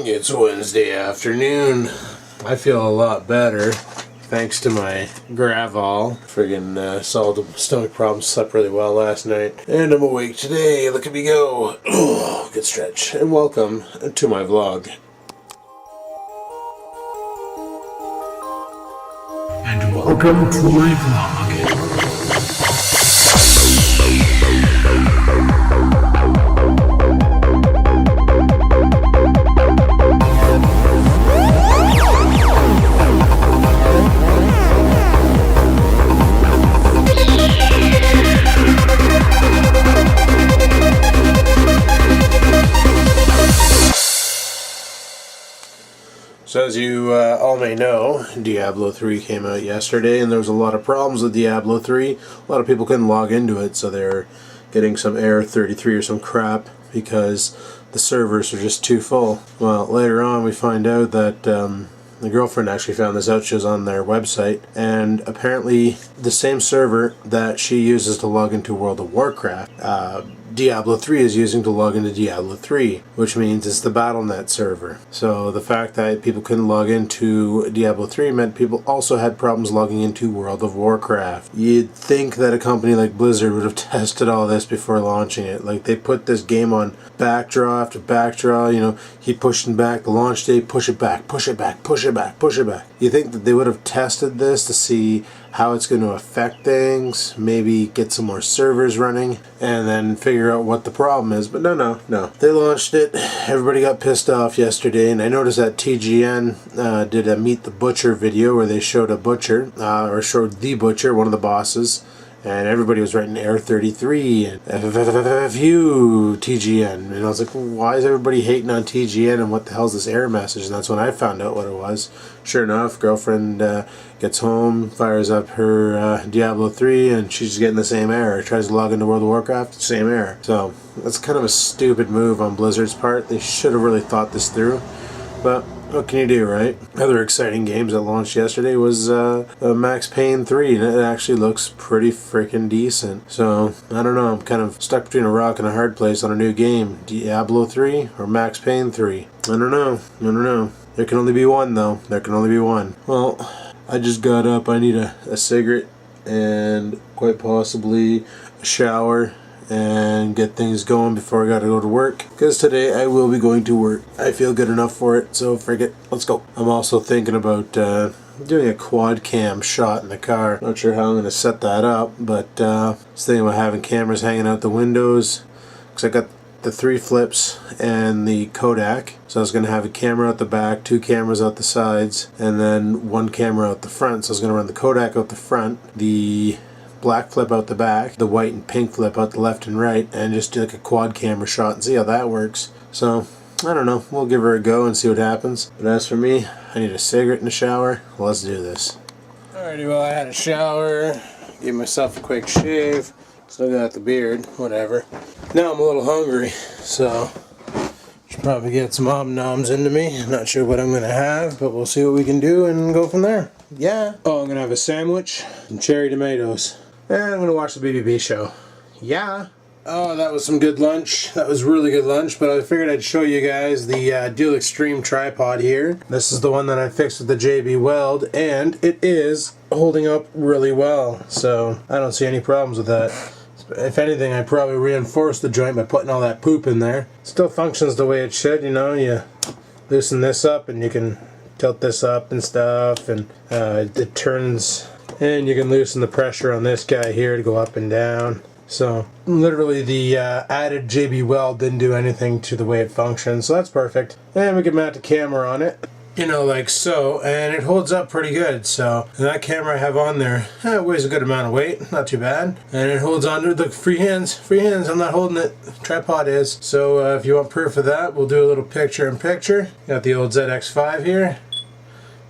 It's Wednesday afternoon. I feel a lot better thanks to my Gravol. Friggin' solved the stomach problem, slept really well last night. And I'm awake today. Look at me go. Good stretch. And welcome to my vlog. And welcome to my vlog. So as you all may know, Diablo 3 came out yesterday, and there was a lot of problems with Diablo 3. A lot of people couldn't log into it, so they're getting some error 33 or some crap because the servers are just too full. Well, later on we find out that the girlfriend actually found this out. She was on their website, and apparently the same server that she uses to log into World of Warcraft, Diablo 3 is using to log into Diablo 3, which means it's the BattleNet server. So the fact that people couldn't log into Diablo 3 meant people also had problems logging into World of Warcraft. You'd think that a company like Blizzard would have tested all this before launching it. Like, they put this game on backdraw after backdraw, you know, keep pushing back the launch date, push it back, push it back, push it back, push it back. You think that they would have tested this to see how it's going to affect things, maybe get some more servers running, and then figure out what the problem is. But no. They launched it. Everybody got pissed off yesterday, and I noticed that TGN did a Meet the Butcher video where they showed a butcher, or showed the butcher, one of the bosses, and everybody was writing error 33 and FFFFU TGN. And I was like, why is everybody hating on TGN, and what the hell's this error message? And that's when I found out what it was. Sure enough, girlfriend gets home, fires up her Diablo 3, and she's getting the same error. Tries to log into World of Warcraft, same error. So that's kind of a stupid move on Blizzard's part. They should have really thought this through. But what can you do, right? Other exciting games that launched yesterday was Max Payne 3, and it actually looks pretty freaking decent. So, I don't know, I'm kind of stuck between a rock and a hard place on a new game. Diablo 3 or Max Payne 3? I don't know. There can only be one, though. There can only be one. Well, I just got up. I need a cigarette and quite possibly a shower and get things going before I gotta go to work, because today I will be going to work. I feel good enough for it, so frig it, let's go. I'm also thinking about doing a quad cam shot in the car. Not sure how I'm gonna set that up, but I was thinking about having cameras hanging out the windows, because I got the 3 flips and the Kodak, so I was going to have a camera out the back, 2 cameras out the sides, and then 1 camera out the front. So I was going to run the Kodak out the front, the black flip out the back, the white and pink flip out the left and right, and just do like a quad camera shot and see how that works. So I don't know, we'll give her a go and see what happens. But as for me, I need a cigarette and a shower. Let's do this. Alrighty, well, I had a shower, gave myself a quick shave, still got the beard, whatever. Now I'm a little hungry, so should probably get some noms into me. Not sure what I'm going to have, but we'll see what we can do and go from there. Yeah. Oh, I'm going to have a sandwich and cherry tomatoes. And I'm going to watch the BBB show. Yeah. Oh, that was some good lunch. That was really good lunch, but I figured I'd show you guys the Dual Extreme tripod here. This is the one that I fixed with the JB Weld, and it is holding up really well. So I don't see any problems with that. If anything, I probably reinforced the joint by putting all that poop in there. Still functions the way it should, you know. You loosen this up and you can tilt this up and stuff, and it turns, and you can loosen the pressure on this guy here to go up and down. So literally the added JB Weld didn't do anything to the way it functions, so that's perfect. And we can mount the camera on it, you know, like so, and it holds up pretty good. So that camera I have on there weighs a good amount of weight, not too bad, and it holds on to the free hands. I'm not holding it, tripod is. So if you want proof of that, we'll do a little picture in picture. Got the old ZX5 here,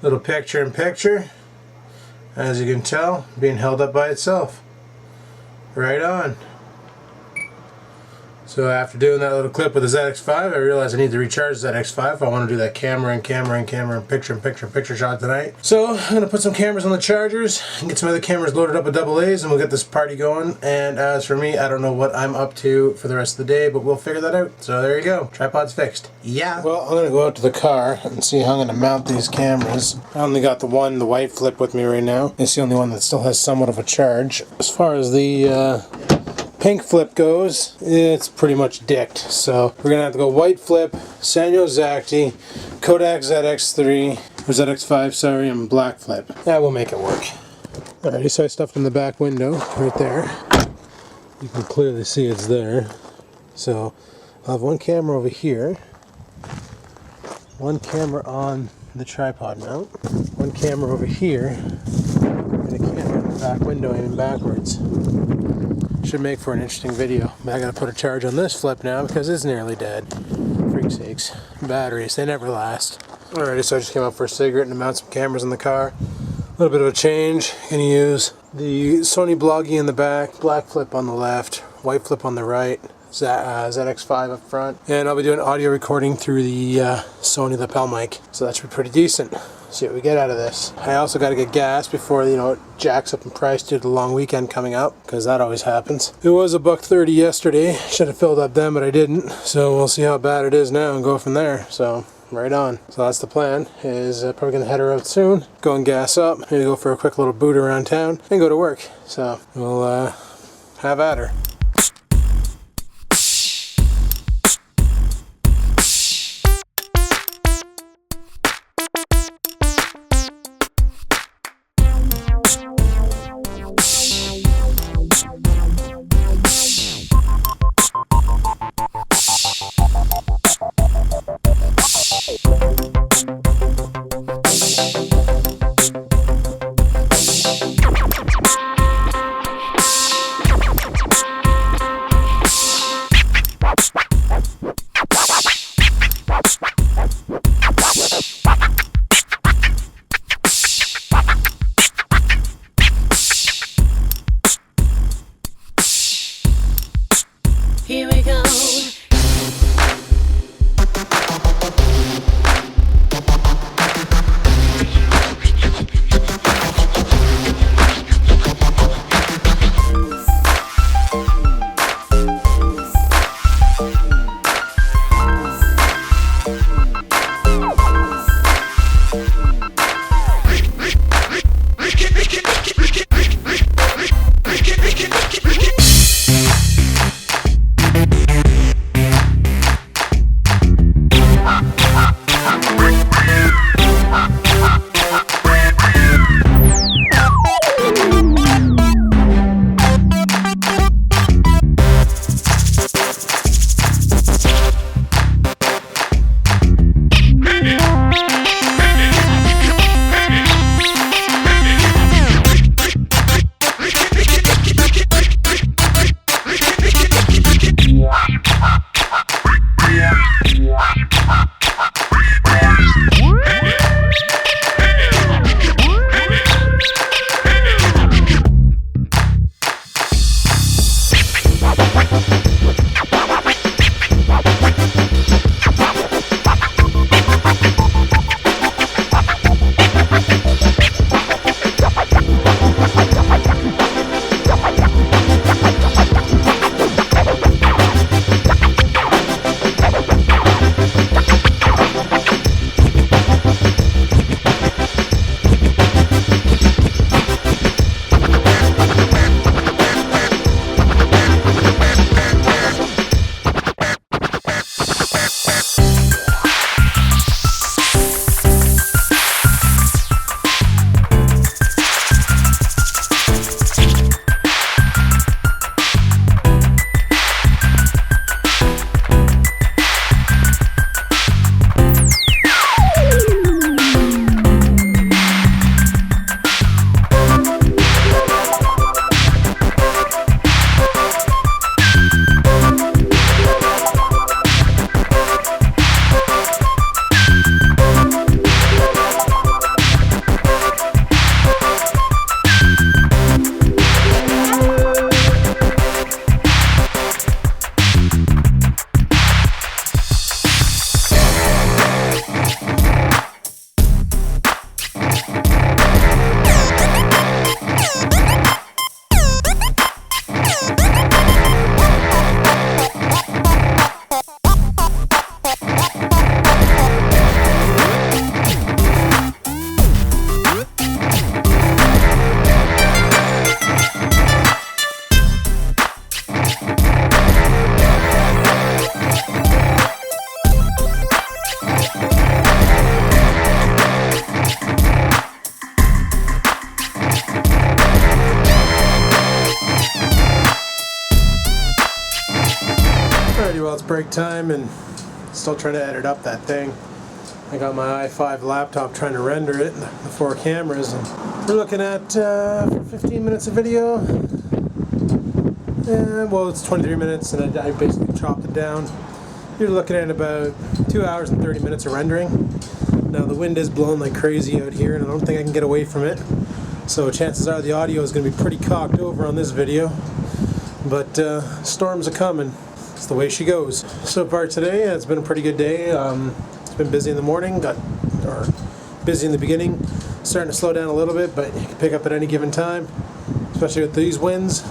little picture in picture, as you can tell, being held up by itself. Right on. So after doing that little clip with the ZX5, I realized I need to recharge the ZX5 if I want to do that camera and picture shot tonight. So I'm going to put some cameras on the chargers and get some other cameras loaded up with AA's, and we'll get this party going. And as for me, I don't know what I'm up to for the rest of the day, but we'll figure that out. So there you go. Tripod's fixed. Yeah. Well, I'm going to go out to the car and see how I'm going to mount these cameras. I only got the white flip with me right now. It's the only one that still has somewhat of a charge. As far as the pink flip goes, it's pretty much dicked. So we're gonna have to go white flip, Sanyo Zacti, Kodak ZX3, or ZX5, sorry, and black flip. That will make it work. Alrighty, so I stuffed in the back window right there. You can clearly see it's there. So I'll have one camera over here, one camera on the tripod mount, one camera over here, and a camera in the back window aiming backwards. Should make for an interesting video. But I gotta put a charge on this flip now because it's nearly dead. Freak sakes. Batteries, they never last. Alrighty, so I just came out for a cigarette and to mount some cameras in the car. A little bit of a change. Gonna use the Sony Vloggy in the back, black flip on the left, white flip on the right, ZX5 up front. And I'll be doing audio recording through the Sony lapel mic. So that should be pretty decent. See what we get out of this. I also got to get gas before, you know, it jacks up in price due to the long weekend coming up, because that always happens. It was $1.30 yesterday. Should have filled up then, but I didn't. So we'll see how bad it is now and go from there. So right on. So that's the plan. Is probably gonna head her out soon. Go and gas up. Maybe go for a quick little boot around town and go to work. So we'll have at her. Here we go. Alrighty, well, it's break time and still trying to edit up that thing. I got my i5 laptop trying to render it, the 4 cameras, and we're looking at for 15 minutes of video. Well, it's 23 minutes, and I basically chopped it down. You're looking at about 2 hours and 30 minutes of rendering. Now, the wind is blowing like crazy out here, and I don't think I can get away from it. So chances are the audio is going to be pretty cocked over on this video. But storms are coming. It's the way she goes. So far today, it's been a pretty good day. It's been busy in the morning, busy in the beginning, starting to slow down a little bit, but you can pick up at any given time, especially with these winds.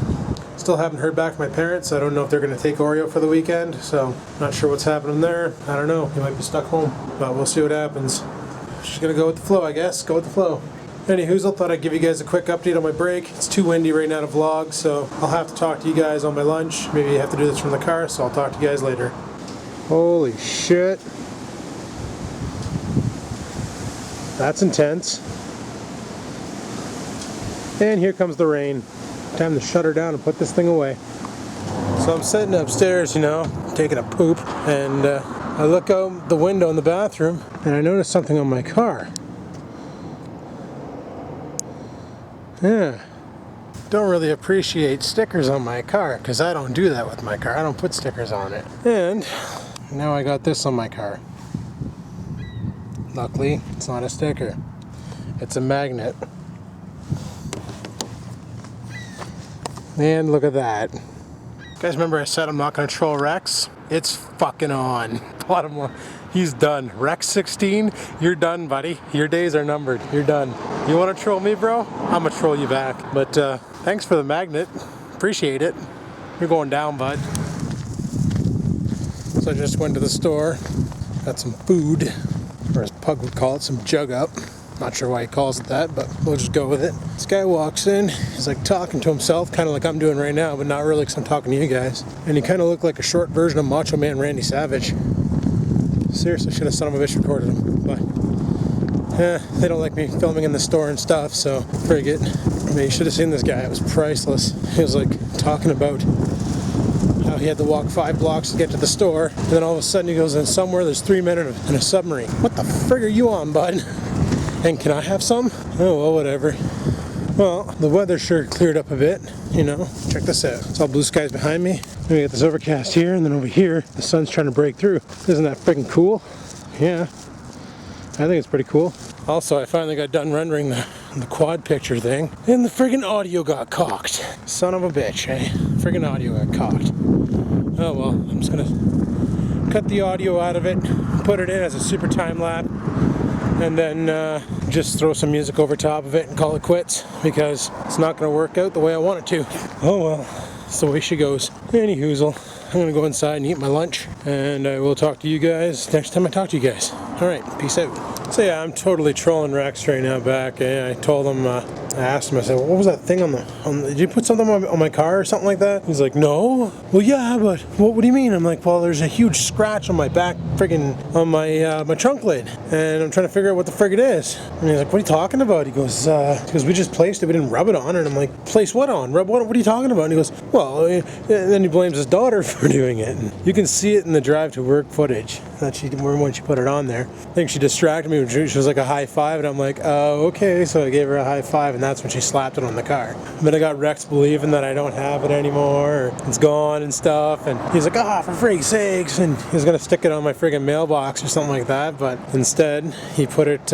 Still haven't heard back from my parents. I don't know if they're going to take Oreo for the weekend, so not sure what's happening there. I don't know. He might be stuck home, but we'll see what happens. Just going to go with the flow, I guess. Go with the flow. Anywho, I thought I'd give you guys a quick update on my break. It's too windy right now to vlog, so I'll have to talk to you guys on my lunch. Maybe I have to do this from the car, so I'll talk to you guys later. Holy shit. That's intense. And here comes the rain. Time to shut her down and put this thing away. So I'm sitting upstairs, taking a poop, and I look out the window in the bathroom, and I notice something on my car. Yeah, don't really appreciate stickers on my car because I don't do that with my car. I don't put stickers on it. And now I got this on my car. Luckily, it's not a sticker. It's a magnet. And look at that. You guys remember I said I'm not going to troll Rex? It's fucking on. Bottom line. He's done. Rex 16, you're done, buddy. Your days are numbered. You're done. You want to troll me, bro? I'm going to troll you back. But thanks for the magnet. Appreciate it. You're going down, bud. So I just went to the store. Got some food. Or as Pug would call it, some jug up. Not sure why he calls it that, but we'll just go with it. This guy walks in. He's like talking to himself, kind of like I'm doing right now, but not really because I'm talking to you guys. And he kind of looked like a short version of Macho Man Randy Savage. Seriously, should have son of a bitch recorded him, but they don't like me filming in the store and stuff, so Frigged. I mean, you should have seen this guy. It was priceless. He was like talking about how he had to walk 5 blocks to get to the store, and then all of a sudden he goes in somewhere, there's 3 men in a submarine. What the frig are you on, bud? And can I have some? Oh, well, whatever. Well, the weather sure cleared up a bit, Check this out. It's all blue skies behind me. Then we got this overcast here, and then over here, the sun's trying to break through. Isn't that freaking cool? Yeah. I think it's pretty cool. Also, I finally got done rendering the quad picture thing, and the friggin' audio got cocked. Son of a bitch, eh? Friggin' audio got cocked. Oh well, I'm just gonna cut the audio out of it, put it in as a super time lapse, and then just throw some music over top of it and call it quits, because it's not going to work out the way I want it to. Oh well, it's the way she goes. Any hoozle, I'm going to go inside and eat my lunch, and I will talk to you guys next time I talk to you guys. Alright, peace out. So yeah, I'm totally trolling Rex right now back. I told him, I asked him, I said, what was that thing on the did you put something on my car or something like that? He's like, no. Well, yeah, but what do you mean? I'm like, well, there's a huge scratch on my back, on my trunk lid, and I'm trying to figure out what the frig it is. And he's like, what are you talking about? He goes, because we just placed it, we didn't rub it on. And I'm like, place what on? Rub what are you talking about? And he goes, well, and then he blames his daughter for doing it. And you can see it in the drive to work footage that when she put it on there. I think she distracted me. She was like a high five, and I'm like, oh, okay. So I gave her a high five, and that's when she slapped it on the car. But I got Rex believing that I don't have it anymore, or it's gone and stuff, and he's like, for frig's sakes, and he was gonna stick it on my friggin' mailbox or something like that, but instead he put it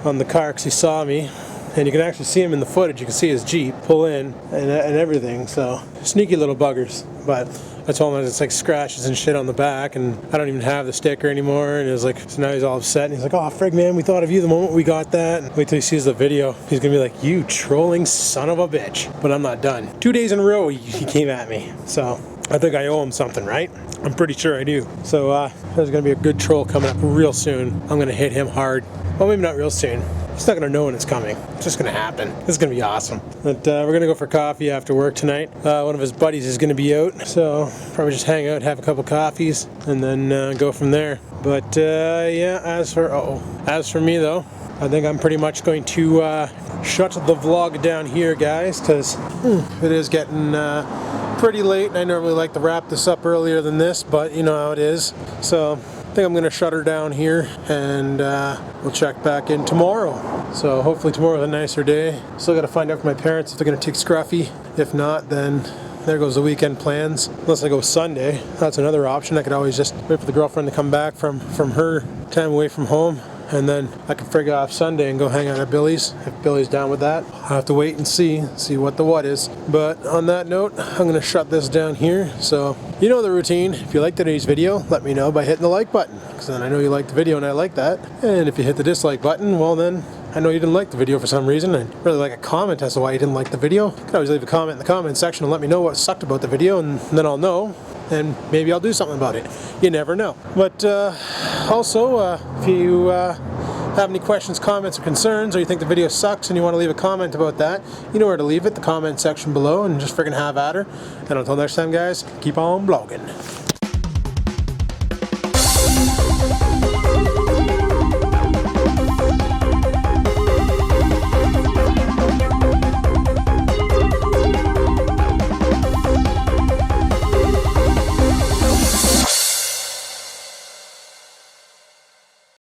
on the car because he saw me. And you can actually see him in the footage. You can see his Jeep pull in and everything. So sneaky little buggers. But I told him it's like scratches and shit on the back, and I don't even have the sticker anymore. And it was like, so now he's all upset. And he's like, oh, frig, man, we thought of you the moment we got that. And wait till he sees the video. He's gonna be like, you trolling son of a bitch. But I'm not done. 2 days in a row he came at me. So I think I owe him something, right? I'm pretty sure I do. So there's gonna be a good troll coming up real soon. I'm gonna hit him hard. Well, maybe not real soon. He's not going to know when it's coming. It's just going to happen. It's going to be awesome. But we're going to go for coffee after work tonight. One of his buddies is going to be out, so probably just hang out, have a couple coffees, and then go from there. But yeah, as for me though, I think I'm pretty much going to shut the vlog down here, guys, because it is getting pretty late, and I normally like to wrap this up earlier than this, but you know how it is. So I think I'm going to shut her down here, and we'll check back in tomorrow. So hopefully tomorrow's a nicer day. Still got to find out from my parents if they're going to take Scruffy. If not, then there goes the weekend plans. Unless I go Sunday, that's another option. I could always just wait for the girlfriend to come back from her time away from home, and then I can frig off Sunday and go hang out at Billy's, if Billy's down with that. I'll have to wait and see what the what is. But on that note, I'm going to shut this down here. So you know the routine. If you liked today's video, let me know by hitting the like button, because then I know you liked the video and I like that. And if you hit the dislike button, well then I know you didn't like the video for some reason. I'd really like a comment as to why you didn't like the video. You can always leave a comment in the comment section and let me know what sucked about the video, and then I'll know, and maybe I'll do something about it. You never know. But also, if you have any questions, comments, or concerns, or you think the video sucks and you want to leave a comment about that, you know where to leave it, the comment section below, and just friggin' have at her. And until next time, guys, keep on vlogging.